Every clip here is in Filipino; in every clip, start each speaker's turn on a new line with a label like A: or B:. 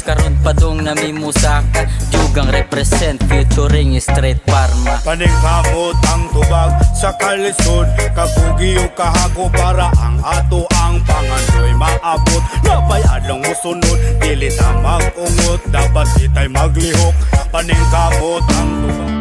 A: karon padong namimusaka. Jugang represent featuring Street Pharma.
B: Paningkamot ang tubag sa kalisod, kapugi o kahago para ang ato ang pangandoy maabot. Napay adlong musunod, dili ta mag-ungot, dapat itay maglihok. Paningkamot ang tubag.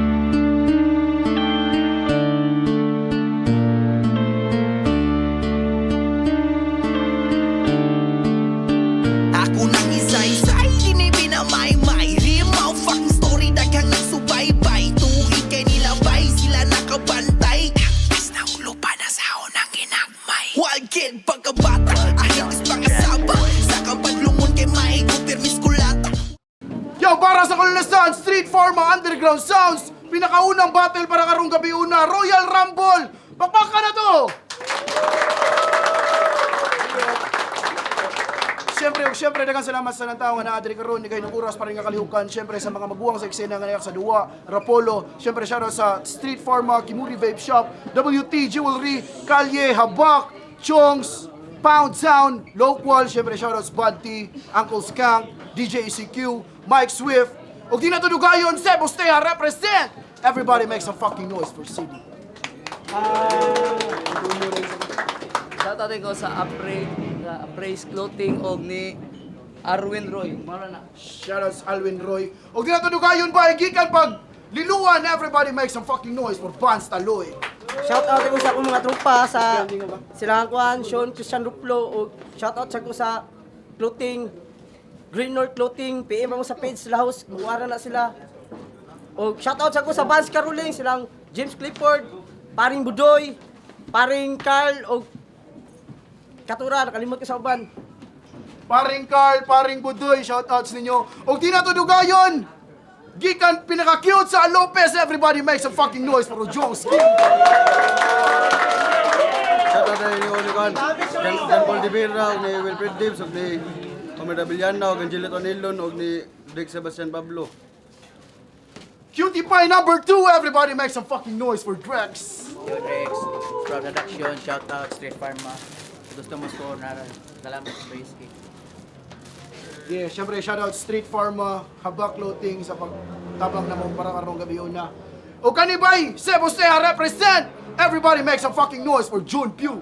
C: Ako nang isa-isay, hindi pinamay-may. Real fucking story, daghang nagsubaybay. Tuig kay nilabay, sila nakabantay. Akbis na ulo pa na sa unang ginagmay. Wild kid, pagkabata, ahigis pangasaba. Sa kabadlungon kay maigo, permis kulata.
D: Yo, para sa Kalinasan, Street Pharma Underground Sounds, pinakaunang battle para karong gabi una, Royal Rumble! Pakpaka na to! Siyempre, daghang salamat sa nang tao nga naadiri karon ni kay ng oras para nga kalihukan. Siyempre sa mga maguwang sa eksena nga nayak sa duwa, Rapolo. Siyempre shoutout sa Street Pharma, Kimuri Vape Shop, WT Jewelry, Kalye, Habak, Chongs, Pound Sound, Local. Siyempre shoutout sa Bud T, Uncle Skank, DJ ECQ, Mike Swift. O di na to dugayon, Seb Ostea represent! Everybody make some fucking noise for CD.
E: Shoutout ko sa Appraise Clothing og ni Arwin Roy. Mara na.
D: Shoutouts Alwin Roy. O di na to dugayon ba, gikan pag liluan, everybody make some fucking noise for Vance Taloy.
F: Shout out ko sa akong mga tropa sa Silangan Kuan, Sean Christian Ruplo o shout out sa ko sa clothing Green North Clothing, PM mo sa page sila house, muwara na sila. O shout out sa ko sa Vance Caroling, silang James Clifford, paring Budoy, paring Carl o Katura, nakalimot ko sa uban.
D: Paring Carl, paring Budoy, shoutouts ninyo. O di na to dugayon, gikan pinaka-cute sa Lopez, everybody make some fucking noise for Jones.
G: Shoutout na ni Olican, Jan Paul de Vera, ni Wilfred Dibbs, ni Omeda Villana, ni Angelet Onilon, ni Dick Sebastian Pablo.
D: Cutie Pie number 2, everybody make some fucking noise for Drex.
E: Yo Rex, Proud Production, shoutout Street Pharma. Gusto mo score na salamat sa Brisky.
D: Yeah, syempre shoutout Street Pharma, Habak Clothing sa pagtabang na mong para karong gabi una. O kanibay, Seb Ostea represent, everybody make some fucking noise for June Pugh.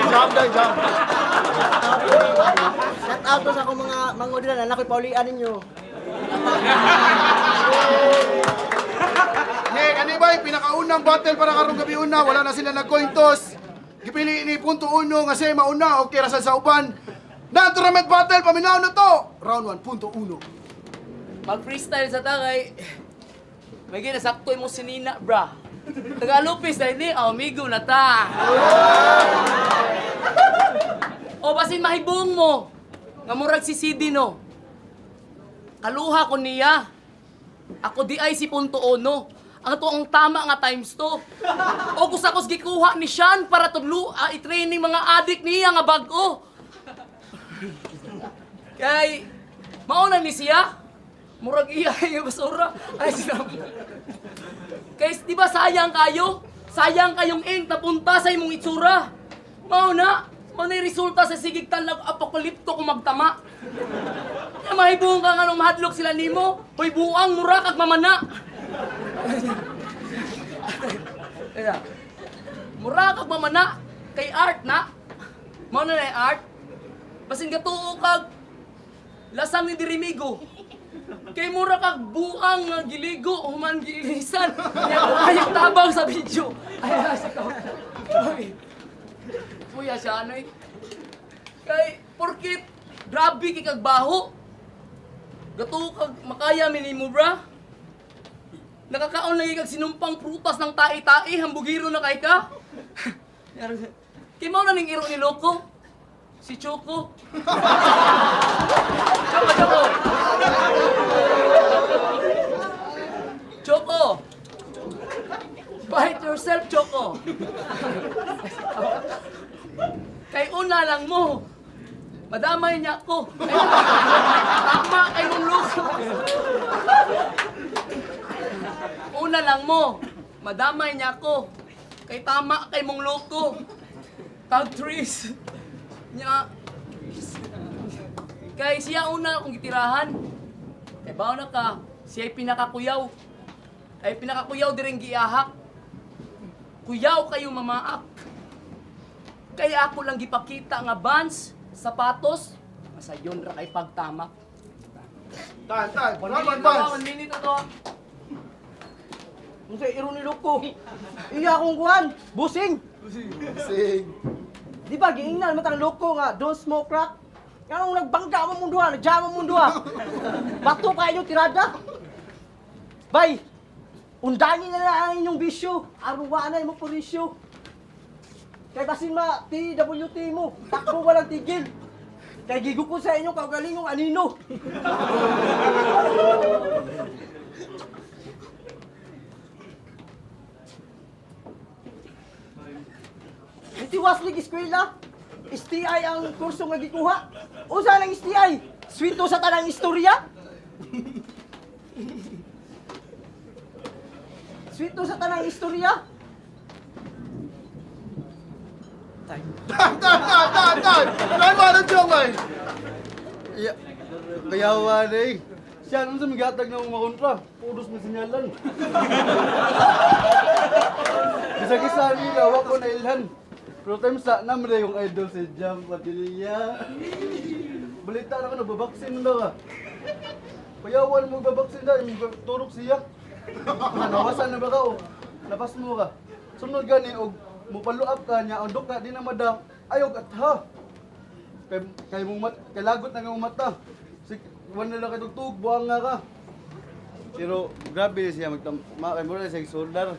F: Shout out ko sa akong mga mangudila na nakoy paulian ninyo.
D: Yeah, kanibay, pinakaunang battle para karong gabi una, wala na sila nag-coin toss. Gipili ni punto uno nga siya mauna o kirasan sa uban. Na tournament battle, paminaw na to! Round 1, punto uno.
E: Mag-freestyle sa tagay. May ginasaktoy mo si Nina, bra. Tagalupis na ini, amigo na ta. O basin mahibong mo. Nga murag si CD no. Kaluha ko niya. Ako di ay si punto uno. Ang to ang tama nga times to. O kusakos gikuha ni Sean para tudlo i-training mga adik niya nga bag-o. Kay mauna ni siya. Murag iya yung basura. Ay sinabi. Kay di ba sayang kayo? Sayang kayong ink napunta sa imong itsura. Mauna resulta sa sigigtan ng apokalipto kung magtama. Kaya mahibong ka nga nung mahadlok sila nimo. Hoy buang mura kag mamana. Mura kag mamana kay art na. Mao na art. Basin gatuo kag lasang ni dirimigo. Kay mura kag buang nga giligo human gilisan. Ayok tabang sa video. Ay sa ko. Kuya siya ano eh. Kay porkit grabe kay kag baho. Gatuo kag makaya minimo bra. Nakakaon lagi kag sinumpang prutas ng tai-tai, hambugiro na kay ka. Kay mao na ning iro ni Loko. Si Choco. Choco. Choco. Bite yourself, Choco. Kay una lang mo. Madamay niya ako. Tama kay mong Loko. Una lang mo, madamay niya ako. Kay tama kay mong loko. Tag trees. Nya. Kay siya una akong gitirahan. Kay bawo na ka, siya ay pinakakuyaw. Ay pinakakuyaw diring giahak. Kuyaw kayo mamaak. Kaya ako lang gipakita nga bands, sapatos, masayon ra kay pagtamak.
D: Tan.
E: 1
D: Round
E: minute
D: one,
E: to,
D: Vance.
E: 1 minute to.
F: Kung sa ironilok ko, iya akong kuhan, busing. Di ba, giingnan matang loko nga, don't smoke crack. Anong nagbangga mo munduha, nagjama mo munduha. Bato kayo tirada. Bay, undangin na lang ang inyong bisyo. Aruwanan mo po bisyo. Kay basin ma, TWT mo, takbo walang tigil. Kay gigo ko sa inyo, kaugalingong anino. Itiwas lig eskwela. STI ang kurso nga gikuha. Usa lang STI? Swito sa tanang istorya? Swito sa tanang istorya?
D: Tan. Round one, ang joke ay.
G: Iya. Kayawan eh. Siya nung sa migatag na umakontra. Pudos may sinyalan. Bisa-kisa nila, wak ko na ilhan. Pero time sa namre yung idol si Jam Padilla. Balita na ka, nagbabaksin na ka. Payawan mo babaksin na, turok siya. Nawasan na ba ka o? Labas mo ka. Sunod gani og mupaluap ka niya, ang ka, di na madang. Ayog at ha. Kay lagot na nga mata. Wan na lang kay tugtog, buang nga ka. Pero grabe siya magtama, mo na siya soldar.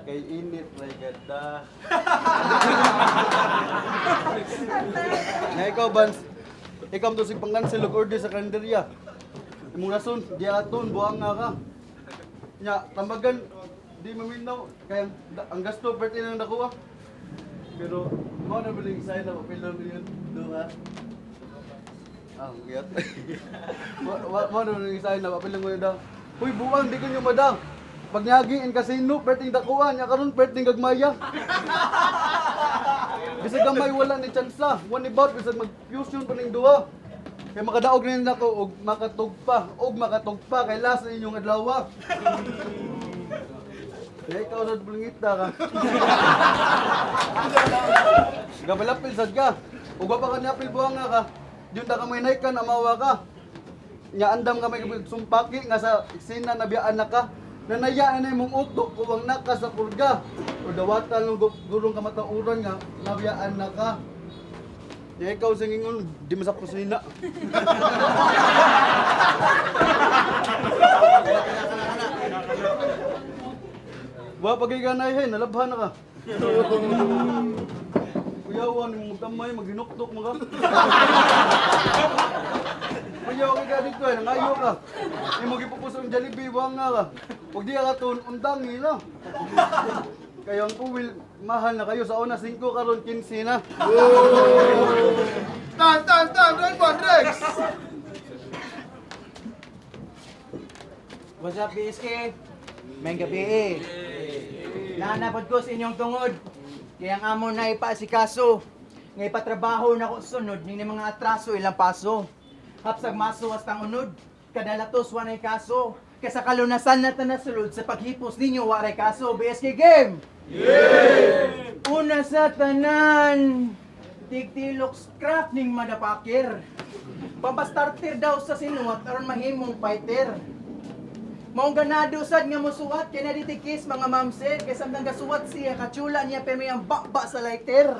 G: Kay init, may ganda. Na ikaw, Bans, ikaw to si pang-cancel og order sa kalendarya. Imong rason, di aton, buang nga ka. Nya, tambagan, di maminaw, kaya ang gasto, pwede na nakuha. Pero, mo na biling sa'yo na papilon yun, duha. Ah, giyat. Mo na biling sa'yo na papilon mo yun daw. Uy, buwang, di kanyo madang. Pag nyagiin kasino, perting dakuan, nya karon perting gagmaya. Bisag gamay wala ni tsansa, one about bisag mag-fusion pa ning duha. Kay makadaog rin nako og makatugpa kay last na inyong adlaw. Kaya ikaw sa bulingita ka. Gabalapil sad ka. Ug pa ka niapil buhang nga ka. Diyon ta ka may naikan amawa ka. Nya andam ka may sumpaki nga sa eksena nabiyaan na ka. Nanayaan na imong utok kung naka sa purga. O dawatan ng gulong kamatauran nga, nabiyaan na ka. Nga ikaw sa ngingon, di masak kusina. Wa pagiganayin, nalabhan na ka. Kuyawan, yung magtamay, maginuktok mo ka. Kuyaw ka dito eh, nangayo ka. Ay mo gipupuso ang Jollibee, buwang nga ka. Huwag di ka ito, undangi na. Kayo ang puwil, mahal na kayo. Sa una, 5 karon 15 na.
D: Tan, round one, Rex.
H: What's up, BSK? May gabi Nanapod ko sa inyong tungod. Kaya ang amo na ipaasikaso. Nga ipatrabaho na ko sunod, ni mga atraso ilang paso. Hapsag maso hastang unod, kadalatos wanay kaso. Kaya sa kalunasan na tanasulod sa paghipos ninyo waray kaso. BSK Game! Yeah! Una sa tanan, tigtilok scrap ning madapakir. Pampastarter daw sa sinuwat aron mahimong fighter. Maong ganado sad nga mosuwat kay naditikis mga mamsed kay samtang gasuwat siya katsula niya pero may ang bakba sa lighter.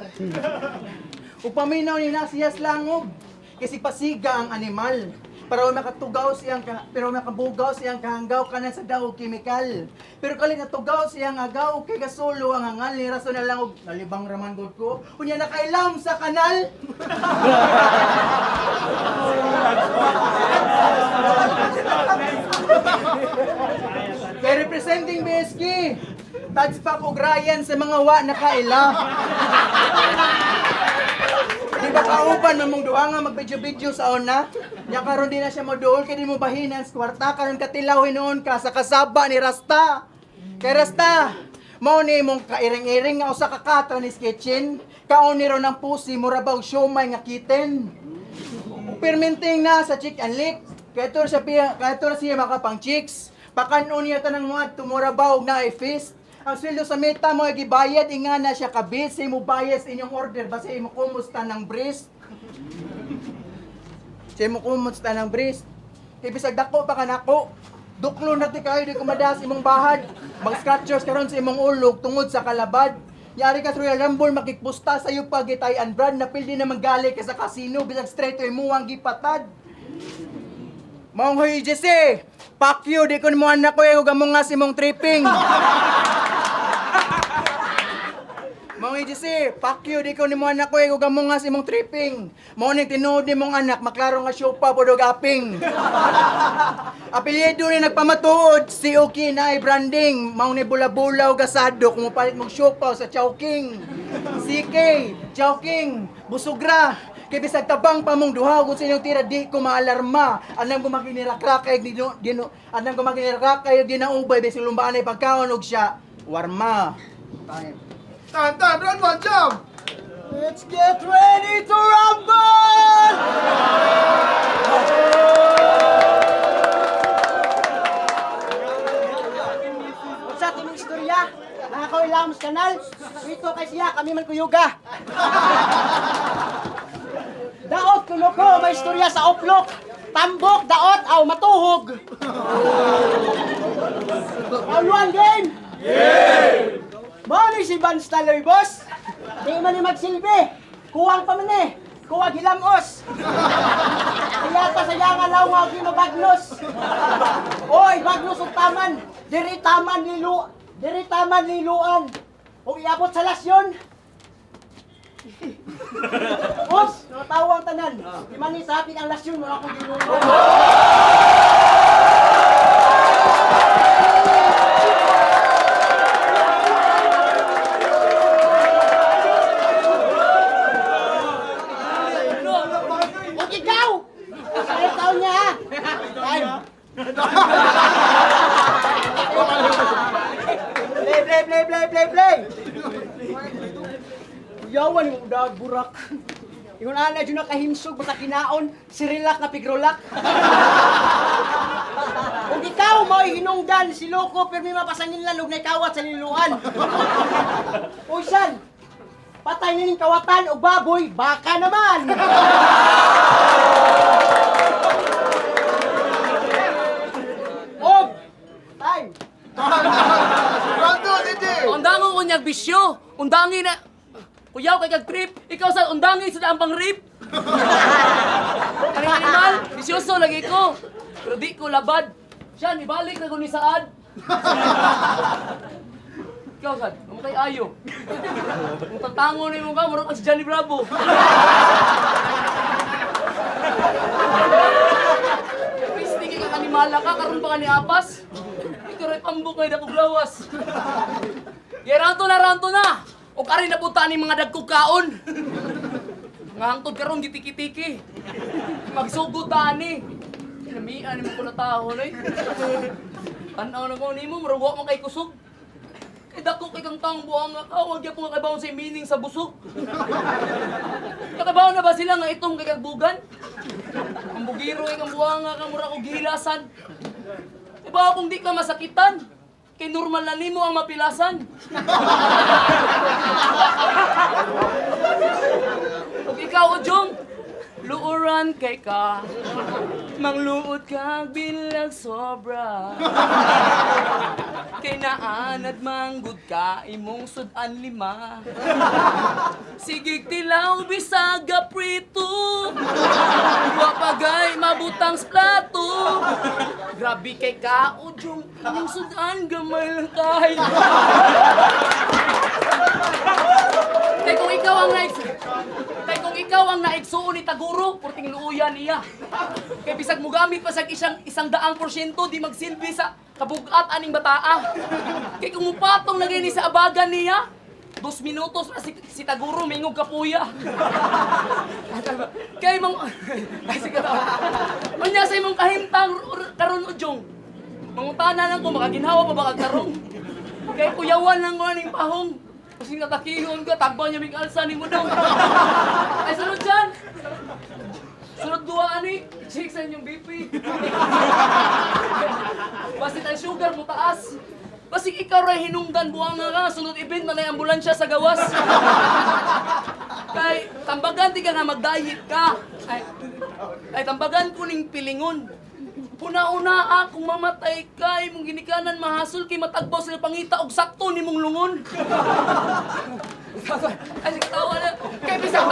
H: Upaminaw ni nasiyas langob kasi pasiga ang animal. Pero makatugaw siyang pero makabugaw siyang kahanggaw kanan sa daw chemical. Pero kali natugaw siyang agaw kay gasolo ang angal ni rason na lang og nalibang raman gud ko. Unya nakailam sa kanal. Kay representing BSK, Tadspak og Ryan sa mga wa nakaila. Di ba kauban mamong duha nga mag-video sa una? Nya karon di na siya moduol kay di mo bahinan sa kwarta karon katilaw hinuon ka sa kasaba ni Rasta. Kay Rasta, mao ni mong kairing-iring nga usa ka kata ni kitchen, kaon ni ron ang pusi mura bang siomay nga kitten. Permenting na sa chick and lick. Kaya ito siya makapang chicks. Pakanon niya tanang mga tumurabaw na i-fist. Ang sweldo sa meta mo gibayad inga na siya kabit sa imo bayad sa inyong order basta imo kumusta ng breast. Sa imo kumusta ng breast. Ibisag dako pa kanako. Duklo na ti kayo di kumadas imong bahad. Mag-scratchers karon sa imong ulog tungod sa kalabad. Yari ka sa Royal Rumble makikpusta sa iyo pag gitayan brand na pildi na manggali ka sa casino bisag straight ay muwang gipatad. Maong hoy Jesse, fuck you di ko mo anak ko yung gamong nga si mong tripping. Maong hoy Jesse, fuck you di ko mo anak ko yung gamong nga si mong tripping. Maong ning tinuod ni mong anak maklaro nga siopa po dog aping. Apelyido ni nagpamatuod si Oki na ay branding. Maong ni bula-bulaw gasado kung mapalit mong siopa sa Chowking. CK, Chowking, Busugra. Kaya bisag tabang pa mong duha kung sa inyong tira di ko maalarma. Anang ko maginirakraka anang ko maginirakraka yung ginaubay bisag lumbaan ay pagkaon og siya. Warma.
D: Time, round one, jump!
F: Let's get ready to rumble! What's up, timing istorya? Nakakaw ilang sa kanal. Ito kay siya, kami man kuyuga. Daot kuno ko, may istorya sa oplok. Tambok, daot, aw matuhog. Round 1 game! Yeah! Mali si Van Staloy, boss. Di man ni magsilbi. Kuwang pa man eh. Kuwag hilamos. Kaya pa sa yangan law nga ginabagnos. Oy, bagnos ug taman. Diri taman liluan. Ug iabot sa lasyon. Boss, natawang tanan. Di man ni sa akin ang lasyon mo ako ginulo. Ug ikaw! Sayang taon niya ha. Time. Play. Yawan yung udag burak. Yung ana dyan nakahimsog, basta kinaon, sirilak na pigrolak. Kung ikaw mo'y hinungdan, si Loko, pero may mapasangin lalog na ikawat sa liluan. Uy, san? Patay na ning kawatan o baboy, baka naman! Og! Time!
D: Round two, DJ!
E: Undangon ko niyag bisyo. Undangin na. Kuyaw kay kag trip. Ikaw sa undangin sa daang pang rip. Kaning animal, bisyoso lagi ko. Pero di ko labad. Siya, ibalik na ko ni Saad. Ikaw, Saad, mo kay ayo. Kung tatango ni mo ka, murag ka si Johnny Bravo. Please, tingin kang animala ka, karoon pa ka ni Apas. Ikaw rin pambok ngayon ako glawas. Round to na! O kari napunta ni mga dagkog kaon. Nga hangtod karon gitiki-tiki. Magsugod ani. Kinamian mo ko na taho na Tanaw na ko nimo, maruwa mo kay kusog. Kay dako kay kang taong buang nga ka, wag gyapon nga kaybawon sa meaning sa busog. Kakabaw na ba sila nga itong kay kagbugan? Ang bugiro kay kang buang nga ka mura ko gihilasan. Iba kung di ka masakitan. Kay normal na nimo ang mapilasan. Kung ikaw, Ojong, luuran kay ka, mangluod kag bilang sobra. Kay naanad manggod ka, imong sudan 5. Sigig tilaw bisaga prito, wapagay mabutang splato. Grabe kay ka, Ojong, imong sudan gamay lang tayo. Kay kung ikaw ang naigsuon ni Taguro, purting luuyan niya. Kay bisag mo gamit pa sa isang daang porsyento, di magsilbi sa kabugat aning bataa. Kay kung mupatong lagay ni sa abagan niya, 2 minutos na si Taguro mingog kapuya. Kay mong ay sige ta. Unya sa imong kahimtang karon Ojong. Mangutana lang ko makaginhawa pa ba kag tarong. Kay kuyawan lang ko aning pahong. Kasi natakihon ka, tagbang niya mig alsa ni mo daw. Ay, sunod dyan! Sunod duwa ani, check sa inyong BP. Basit ang sugar mo taas. Basig ikaw ray hinungdan buanga ka, sunod event na ambulansya sa gawas. Kay tambagan di ka nga mag-diet ka. Ay tambagan ko ning pilingon. Una-una akong mamatay ka, imong ginikanan mahasol kay matagbaw sila pangita og sakto nimong lungon. Ay sige tawa na. Kay bisag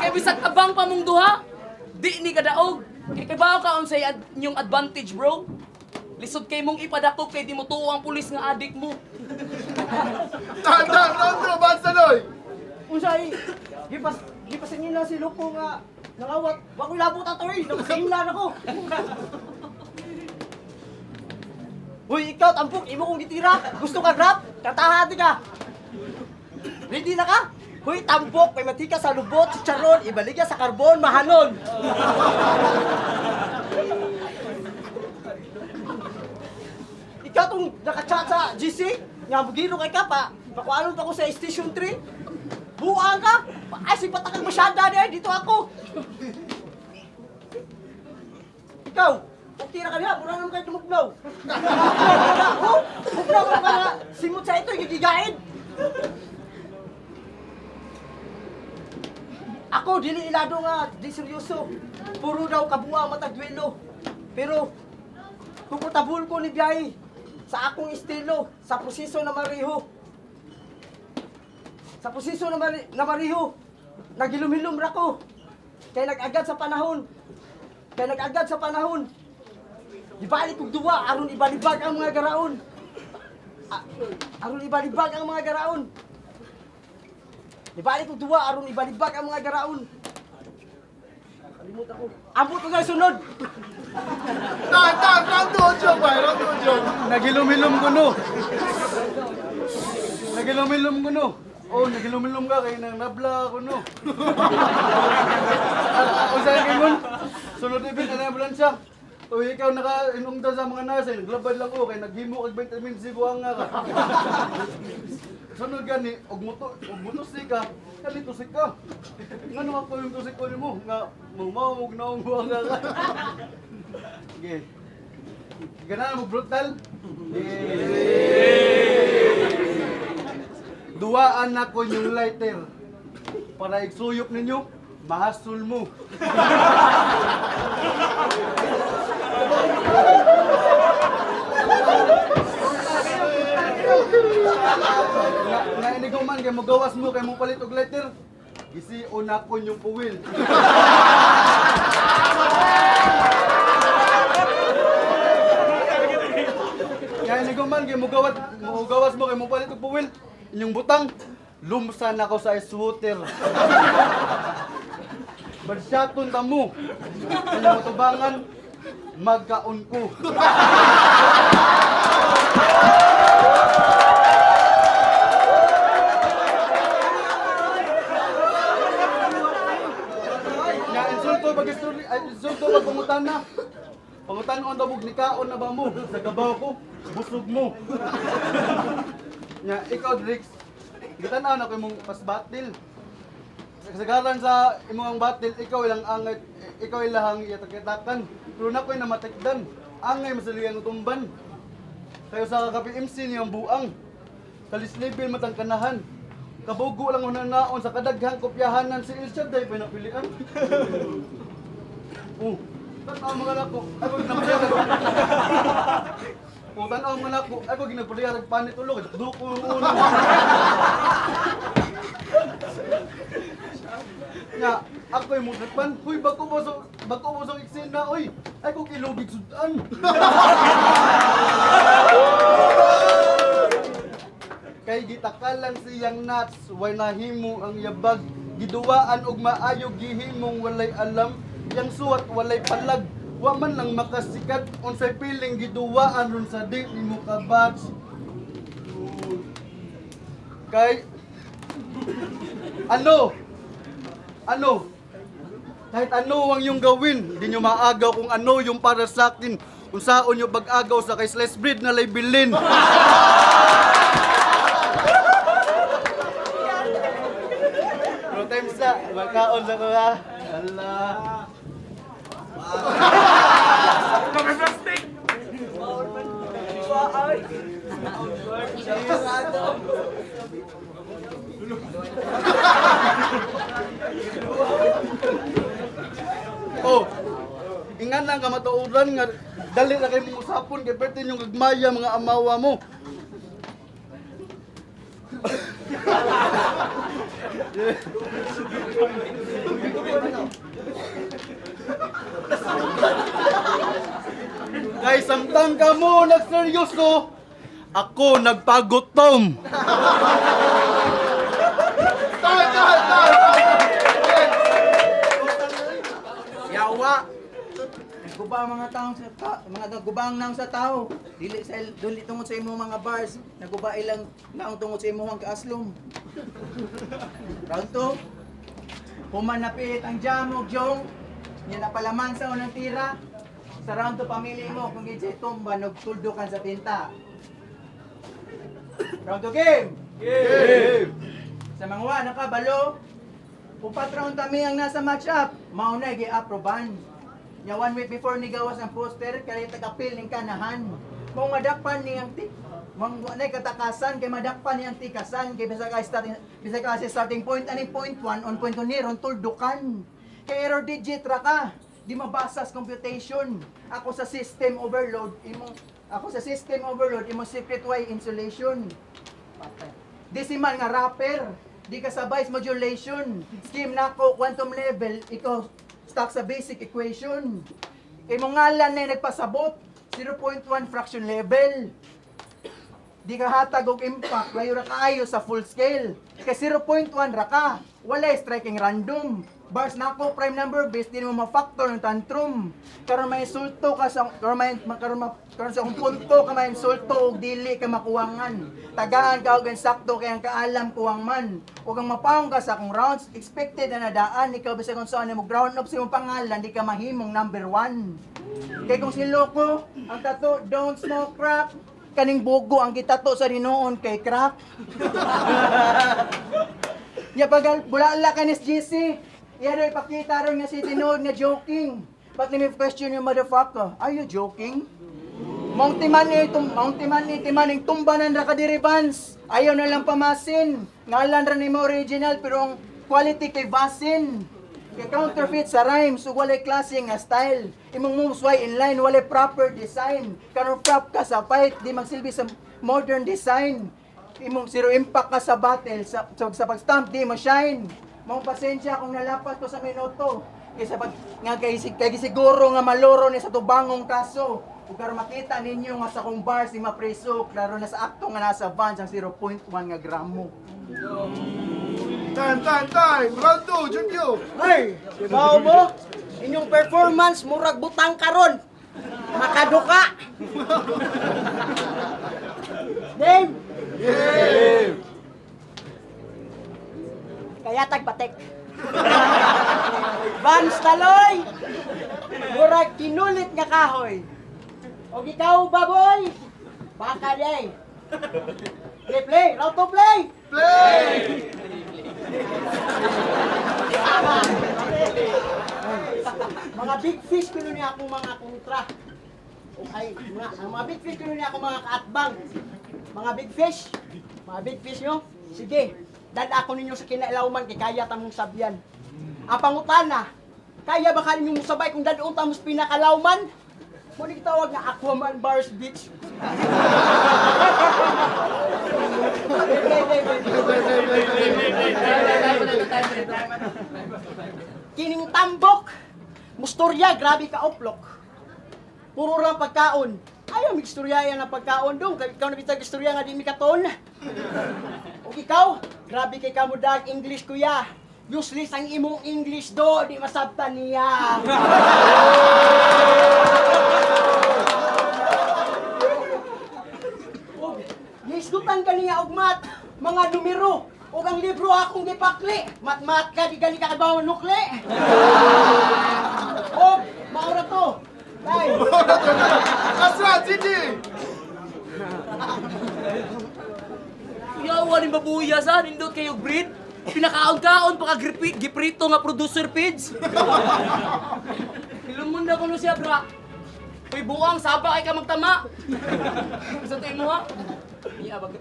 E: Kay bisag abang pa mong duha. Di ni kadaog. Kay kabaw ka unsay yung advantage, bro. Lisod kay mong ipadakop kay di mo tuo ang pulis nga adik mo.
D: Round 2, Bansaloy!
F: Unsay, gipas niyo na si Lupo nga nangawat. Wa ko labot ato eh, nagsimlan ako. Hoy, ikaw tampok, imo kong gitira. Gusto ka rap? Katahati ka. Ready na ka? Hoy, tampok, may matika sa lubot, si Charon, ibalik ka sa karbon, mahanon. Ikaw tong nakachat sa GC, nga bugiro kay ka pa. Pakuanon pa ko sa Station 3. Buang ka! Ay, si patakang masyada niya, dito ako! Ikaw, kung tira ka niya, muna naman kayo tumugnaw. Mugnaw ka nga, simot sa ito, gigigain! Ako, dili ilado nga, di seryoso. Puro daw kabuang matagwelo. Pero, komportable ko ni Biyahe sa akong estilo, sa proseso na mariho. Sa posiso na mariho, nagilum-hilum ra ko. Kaya nag-agad sa panahon. Ibalik kong duwa, aron ibalibag ang mga garaon. Ibalik kong duwa, aron ibalibag ang mga garaon. Kalimutan ko. Ambot ko nga sunod.
D: Round 2, Ojong, bay! Round 2, Ojong!
G: Nagilom-hilom ko no. Oh, nagilom-hilom ka kay nang nabla ako no. Usahay kay mon. Sunod event na ambulansya. O ikaw naka-inungda sa mga nasa, naglabad lang ko kay naghimo kag vitamin C buanga ka. Sunod gani, og mutusik ka, kani tusik ka. Ngano ako yung tusik ko nimo nga mumawog na buanga ka. Sige. Ganahan mo brutal. Duwaan na ko yung lighter para igsuyop ninyo, mahasol mo. Nga iniguman kay mo gawas mo kay mo palit og lighter. Gisiun na ko yung puwil. Nga iniguman kay mo gawas mo kay mo palit og puwil. Inyong butang, lumsan ako sa ice water. Badsyaton ta mo. Inyong matubangan, magkaon ko. Nga insulto pag pangutan na. Pangutan on daw ni kaon na ba mo? Sa gabaw ko, busog mo. Nya ikaw Drix, gitanaw na ko imong pasbatil. Kasagaran sa imong batil, ikaw ilang angay, ikaw ilang itakitakan. Pero na ko'y namatikdan, angay masalihan utumban. Kayo sa ka-PMC niyang buang, kalislibil matang kanahan. Kabugo lang unang naon sa kadaghang kopyahanan si Ilshad day pinapilian. Tanaw mga lako, ako ginapalihan. Tanaw mga lako, ako ginapalihan panit ulog, duko ulo. Nga, ako yung mutrepan. Huy, bako mo sa eksena, oy. Ay ko kilubig sudan. Kay gitakalan siyang nuts, way nahimo ang yabag. Giduwaan og maayo gihimong walay alam. Yang suwat walay palag. Wa man lang makasikat. Unsay piling giduwaan ron sa di nimo kabats. Kay Ano? Kahit ano ang iyong gawin, hindi nyo maagaw kung ano yung para sa akin. Kung saan nyo pag-agaw sa kay slice bread na lay bilin. isa, magkaon sa ko ha. Allah. Oh, ingan lang ka matauran nga dali na kayo mong usapon kay pertin yung gagmaya mga amawa mo. Kay samtang ka mo nagseryoso, ako nagpagutom.
H: Yawa! Nagguba ang mga taong mga nagubang nang sa tao. Dili tungod sa imong mga bars. Naguba ilang naong tungod sa imong kaaslom. Round 2. Human napilit ang jamog, Jong. Yan na palaman sa unang tira. Sa round 2, pamili mo kung gijay tumba, nagtuldo ka sa tinta. Round 2, game! Game! Sa mga wala ka, balo. Upat round kami ang nasa match-up. Mauna, gi-aproban. Nya 1 week before ni gawas ang poster, kaya tag-apil ng kanahan. Kung madakpan niyang Mang nay katakasan kay madakpan niyang tikasan kay bisa ka starting point ani point 1 on point 2 ni ron tuldukan. Kay error digit ra ka. Di mabasa sa computation. Ako sa system overload imong secret way insulation. Decimal nga wrapper. Di ka sabay sa modulation. Scheme nako quantum level ikaw stuck sa basic equation. Kay mong ngalan na nagpasabot 0.1 fraction level. Di ka hatag og impact, layo ra kaayo sa full scale. Kay 0.1 ra ka, walay striking random. Bars nako prime number base di mo ma-factor ng tantrum. Karon may insulto ka sa karon sa kung punto ka may insulto og dili ka makuwangan. Tagaan ka og sakto kay ang kaalam kuwang man. Ug ang mapaong ka sa akong rounds, expected na nadaan ikaw bisag kung saan mo ground up sa imong pangalan di ka mahimong number 1. Kay kung si Loco, ang tato don't smoke crack. Kaning bugo ang gitato sa rinoon kay crack. Nya pagal bulala kanis GC. Iya rin ipakita ron nga si tinuod nga joking. But let me question you motherfucker. Are you joking? Mountain man ning tumbanan ra ka diri Vans. Ayaw na lang pamasin. Ngalan ra nimo original pero ang quality kay basin. Kay counterfeit sa rhymes ug walay klase nga style. Imong moves way inline walay proper design. Karon prop ka sa fight di magsilbi sa modern design. Imong zero impact ka sa battle sa pag-stamp di mo shine. Mong pasensya kung nalapat ko sa minuto. Kaysa pag nga kay siguro nga maloro ni sa tubangong kaso. Ug karon makita ninyo nga sa kong bars ni mapreso klaro na sa akto nga nasa Vans ang 0.1 nga gramo.
D: Time! Round 2, Junpyo!
F: Ay, dibaw mo? Inyong performance, murag butang karon. Makaduka. Game!
D: Yeah!
F: Kaya tagpatek. Vans taloy! Murag kinulit nga kahoy. O ikaw, baboy? Baka day. Play! Round to play!
D: Play!
F: Mga big fish kuno niya akong mga kontra. Ay, mga big fish kuno niya akong mga kaatbang. Mga big fish nyo. Sige, dada ako ninyo sa kinalawman kay kaya tamong sabyan. Ang pangutana, kaya ba kayo ninyo sabay kung dadun tamos pinakalawman? Muna tawag na Aquaman Bars Beach. Kining tambok, mustorya, grabe ka oplok. Puro lang pagkaon. Ayaw migstorya yan ang pagkaon dong. Ikaw na bitag istorya nga di mi katon. O ikaw, grabe kay kamudag English kuya. Useless ang imong English do, di masabtan niya. Nisgutan ka niya og mat, mga numero. Ug ang libro akong gipakli. Mat ka, di gali ka kabaw nukli. Og, maura to. Dai.
D: Asrat, Gigi!
E: Yawa ni babuya sa nindot kayo breed. Pinakaon-kaon pa ka giprito nga producer page. Hilumon na ko no siya, bra. Uy, buang, saba ay ka magtama. Sa tingin mo, ha? Iya, bag...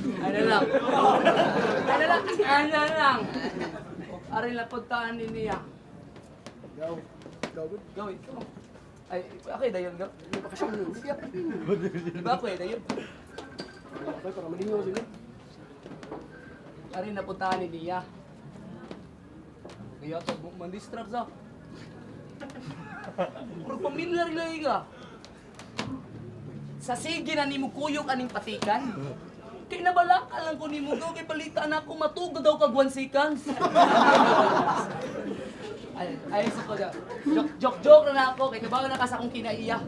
E: Ano lang. Ano lang. Arin lang puntaan ni niya. Gawin. Ay, okay, dayon. Hindi pa kasi mo. Diba ako dayon.
D: Okay, para malingaw sila.
E: Arin na puntaan ni niya. Kaya ito, man-distract sa. Pero pamilyar lang ka. Sa sige na ni mo kuyog aning patikan. Kay nabalaka lang ko ni mo daw kay palitan ako matugo daw kag 1 seconds. Ay sa ko da. Joke na ako kay kabaw na ka sa akong kinaiya.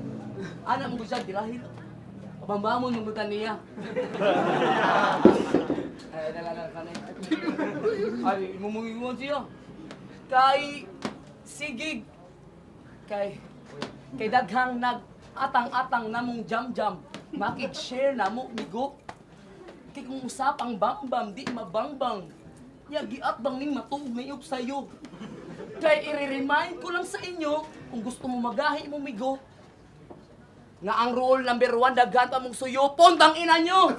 E: Ana mo siya dirahil. Pabambamon mo butan niya. Ay nalala kanay. Ay mumungon siya. Kay sigig kay daghang nag-atang-atang namong jam-jam makik-share na mo migo kay kung usapang bambam di mabangbang ya giatbang ning matuog na iyop sayo kay i-remind ko lang sa inyo kung gusto mo magahi mo migo nga ang rule number 1 daghan pa mong suyopon tang ina nyo.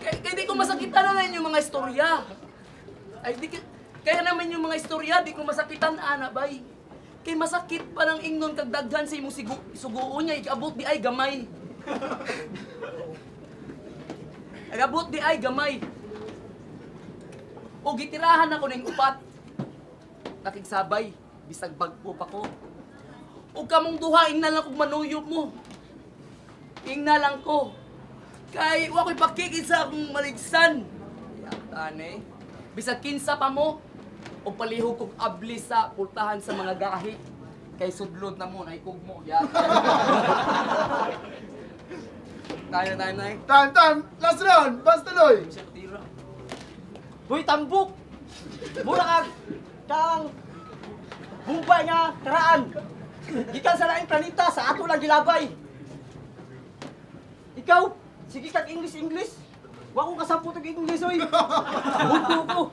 E: kay di ko masakitan na yung mga istorya ay di kaya naman yung mga istorya di ko masakitan ana bay. Kay masakit pa ng ingnon kag daghan sa imong suguon niya igabot di ay gamay. Igabot di ay gamay. O gitirahan ako ning upat. Nakigsabay bisag bagpo pa ko. O kamong duha ing na lang kog manuyop mo. Ing na lang ko. Kay wa ko'y pakikid sa akong maligsan. Tane. Bisag kinsa pa mo. O palihog kong abli sa pultahan sa mga gahi. Kay sudlod na mo, naikog mo. Tayo, nay.
D: Time! Last round! Basta tuloy!
E: Siya tira.
F: Hoy, tambok! Mura kang bumbay nga karaan. Gikan sa laing planeta, sa ato lang gilabay. Ikaw, sige kag English. Wa ko kasampo tog English, oy. Buto ko.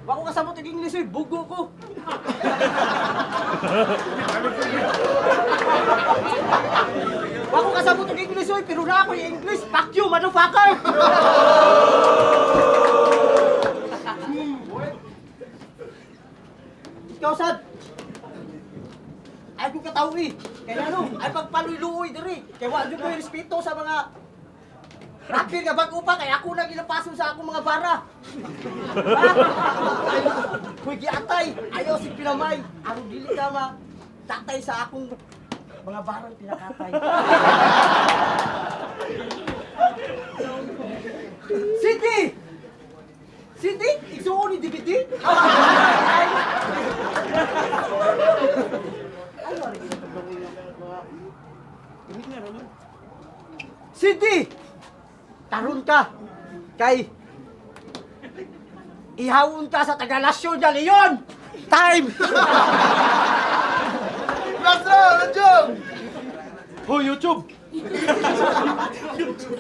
F: Wa ko kasabot og English oy, bugo ko. Wa ko kasabot og English oy, pero na ako yung English. Fuck you, motherfucker. Ikaw sad. Ay kung katawi. Kaya ano, ay pagpaluy-luoy diri. Kaya wa jud ko yung respeto sa mga rapper nga bag upa kaya ako nang ilapaso sa akong mga bara. Kuy giatay, ayaw si pinamay. Aro dili ka ma tatay sa akong mga barang pinakatay. Siti, igsuon ni DVD. Siti, tarun ka kay ihawon ka sa Tagalasyon dyan iyon. Time!
D: Last round! Jump!
G: Hoy, YouTube!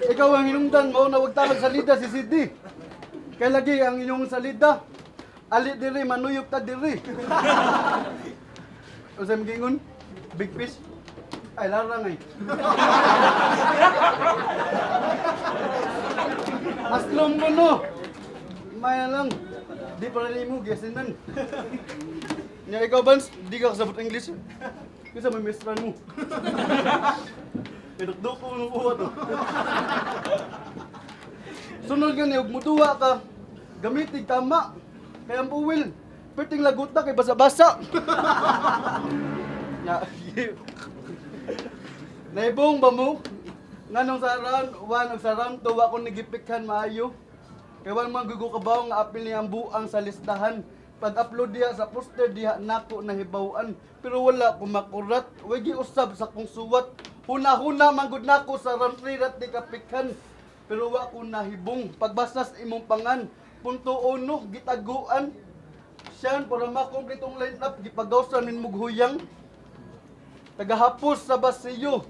G: Ikaw ang hinungdan mo na huwag talag salida si Sidi. Kaya lagi ang inyong salida. Ali diri, manuyop ta diri. O sa gingon, big fish. Ay, larang ay. Aslom ko no. Maya lang. Di pa rin mo, gesinan. Nya ikaw, Bans, di ka kasabot English. Kasi may mestran mo. Pinagdo ko ng uwa to. Sunod ka niya, huwag mo tuwa ka. Gamitig tama. Kaya ang puwil. Perting lagot na kay basa-basa. Naibong ba mo? Nganong sa round 1 ug sa round 2 ako nagipikhan maayo. Kaya wala man gugukabaw nga apil niya ang buang sa listahan. Pag-upload diha sa poster diha nako nahibawan. Pero wala ko makurat. Wagi usab sa kong suwat. Huna-huna manggod nako sa round 3 rat di kapikhan. Pero wa ko nahibong. Pagbasas imong pangan. Punto 1 gitaguan. Siyan para makompletong line-up gipagawsan min mughuyang. Tagahapos sa basiyo.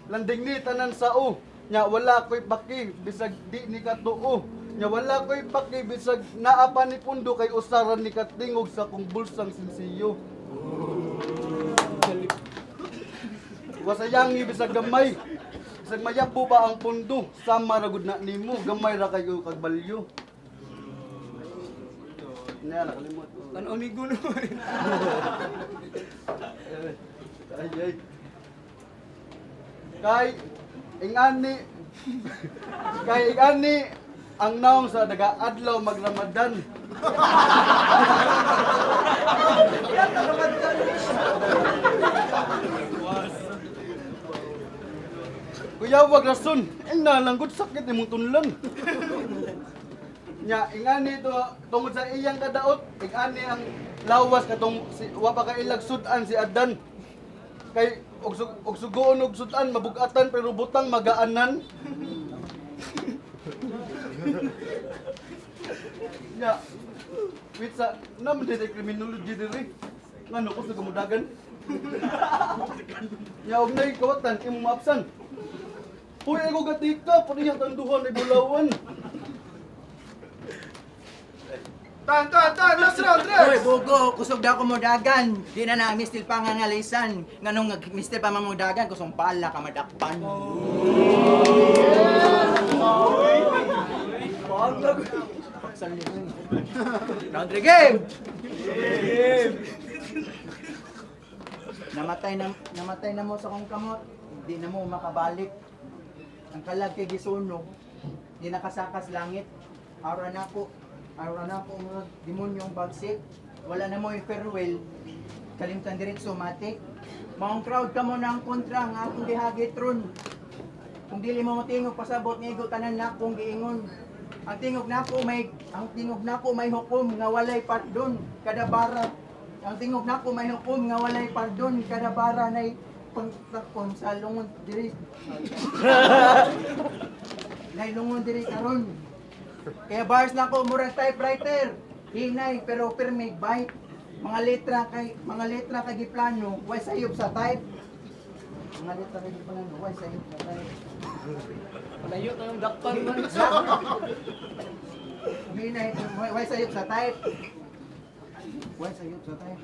G: Landing ni tanan sao. Nya wala ko'y paki bisag di ni katuo. Nya wala ko'y paki bisag naa pa ni pundo kay usaran ni katingog sa kong bulsang sinsiyo. Wasayangi bisag gamay. Bisag mayapo ba ang pundo? Sama ra gud na nimo, gamay ra kayo kag balyo. Nya nakalimot.
E: Ano amigo naman?
G: Ay. Kay ingani ang naong sa daga-adlaw magramadan. Kuya wag rason, ina lang gud sakit imong tunlan. Nya ingani to tungod sa iyang kadaot, ingani ang lawas katong wa pa ka ilag sudan si Adan. Kay og sugoon og sudan mabugatan pero butang magaanan. Nya wit sa nam diri criminology diri. Ngano ko sa kamudagan? Nya og nay kawatan imong maapsan. Uy, ako gatika, parihang tanduhan ay bulawan.
D: Tan, last round,
H: Hoy,
D: Rex!
H: bugo, kusog daw ko mo dagan. Di na na mistil pa nga ngalisan. Nganong mistil pa mo dagan, kusong pala ka madakpan. Round 3 game! Namatay na mo sa kong kamot. Di na mo makabalik. Ang kalag kay gisunog. Di nakasakas langit. Aura na po mga demonyong bagsik. Wala na mo yung farewell. Kalimtan diretso matik. Maong crowd ka mo ng kontra nga akong gihagit ron. Kung dili mo matingog pasabot nigo tanan na akong giingon. Ang tingog nako may hukom nga walay pardon kada bara. Ang tingog nako may hukom nga walay pardon kada bara nay pangtakon sa lungon diri. Nay lungon diri karon. Kaya bars na ko murag typewriter. Hinay pero pirmi bite. Mga letra kay giplano, way sayop sa type. Mga letra kay giplano, way sayop sa type.
E: Palayo tayong dakpan man.
H: Hinay, way sayop sa type. Way sayop sa type.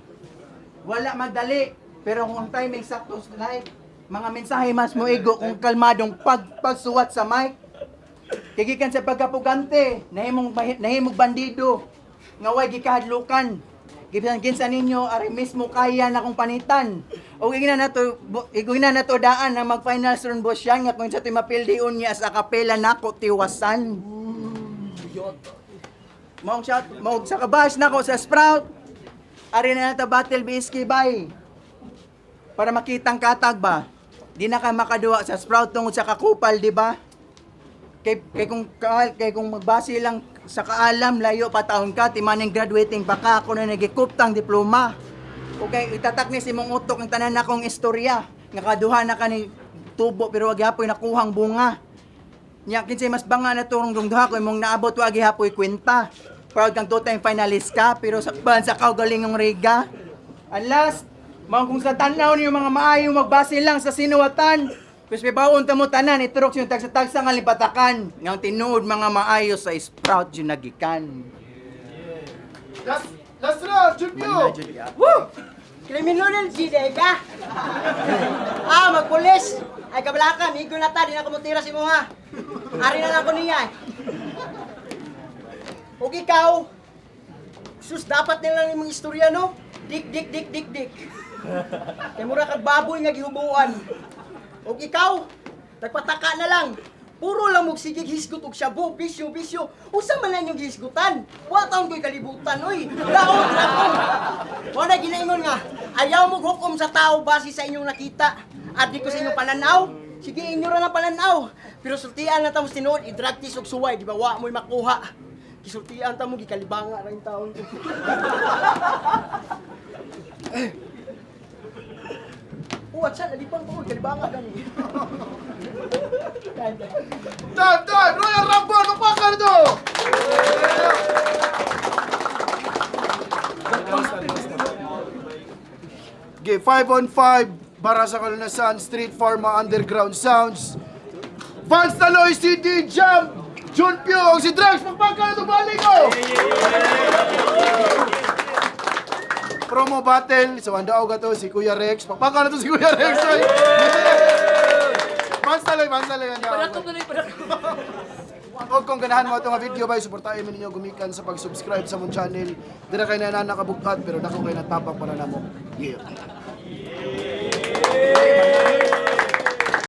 H: Wala magdali, pero kung ang timing sakto sa live, mga mensahe mas mo igo kung kalmadong pagsuwat sa mic. Kigikan sa pagkapugante, nahimong bandido, nga way gikahadlukan. Gibisan kinsa ninyo ari mismo kaya na kong panitan. O igina na to daan na mag-finals round boss yan nga kung sa ti mapildion niya sa kapela nako tiwasan. Maog sa kabash nako sa Sprout. Ari na ta battle biski bay. Para makitang katag ba. Di na ka makaduwa sa Sprout tungod sa kakupal, di ba? Kay kung magbase lang sa kaalam, layo pa taon ka, timaning graduating pa ka, ako na nagikuptang diploma. Okay, itatak ni si mong utok ng tanan na kong istorya. Nga kaduha na ka ni tubo, pero wag hapoy nakuhang bunga. Nya, kinsay mas banga na turong duha ko, mong naabot wag hapoy kwenta. Proud kang two-time finalist ka, pero sakban sa kaugalingong riga. And last, mga kung sa tanaw niyo mga maayo, magbase lang sa sinuwatan. Pwes may baon tamo tanan, iturok yung tagsa-tagsa nga lipatakan. Nga tinuod mga maayo sa Sprout yung nagikan.
D: Last round, Junpyo!
F: Woo! Criminal G-Day ka! Magpulis! Ay kabalakan, higo na ta, di na kumutira si mo ha. Ari na lang ko niya eh. O ikaw, sus dapat nila yung mga istorya no? Dik. Kaya mura kag baboy nga gihubuan. O ikaw, nagpataka na lang. Puro lang mong sigig hisgot og shabu, bisyo. Usa man lang yung hisgutan. Wa taon ko'y kalibutan, oy. Laot. Wala ginaingon nga, ayaw mo hukom sa tao base sa inyong nakita. At di ko sa inyong pananaw. Sige, inyo ra lang pananaw. Pero sultian na tamo tinuod, i-drug test og suway, di ba? Wa mo'y makuha. Kisultian tamo, gikalibanga ra yung taon. What's that? Nalipang ko, kalibanga gani.
D: Tan! Royal Rumble! Kapaka na to! Okay, 5-on-5 para sa Kalunasan, Street Pharma, Underground Sounds. Vance Taloy, CD Jam, Jun Pyo, si Drax, magpagka na balik ko! Promo battle, sa Wandao ka to, si Kuya Rex. Magpagka na to si Kuya Rex. Vance Taloy.
E: Padako na rin, padako.
D: O kung ganahan mo itong video ba, suportahin mo ninyo gumikan sa pag-subscribe sa mong channel. Di na kayo na nakabughat, pero dako kayo natapang para na mo. Yeah.